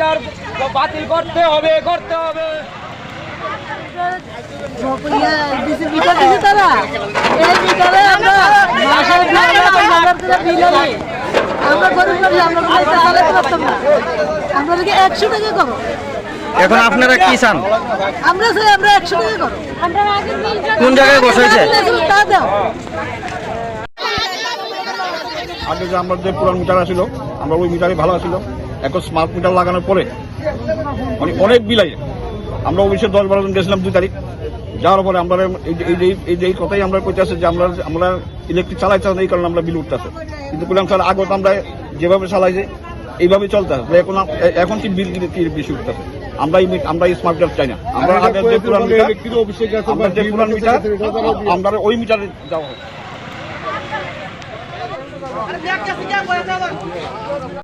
Metre বাতিল করতে হবে তারা এই মিটারে আমরা মাসে 2,000 করে বিল হয়। আমরা গরিব মানুষ, আমরা পয়সা চালাতে পারতাম না। আমরা কি 100 টাকা করো? এখন আপনারা কি চান? আমরা চাই আমরা 100 টাকা করো। কোন জায়গায় বসাইছে? তা দাও। আগে যে আমাদের পুরান মিটার ছিল, আমরা ওই মিটারে ভালো ছিল। এখন স্মার্ট মিটার লাগানোর পরে মানে অনেক বিল আছে। আমরা অফিসে 10-12 জন গেছিলাম 2 তারিখ। যাওয়ার পরে আমরা এই কথাই আমরা কইতেছি যে আমরা ইলেকট্রিক চালাইতে এই কারণে আমরা বিল উঠতেছে। কিন্তু বললাম স্যার আগে তো আমরা যেভাবে চালাই যে এইভাবে চলতে হবে, এখন কি বিল বেশি উঠতেছে। আমরা এই স্মার্ট মিটার চাই না। আমরা আগে যে পুরান মিটার আমরা ওই মিটারে যাওয়া হয়।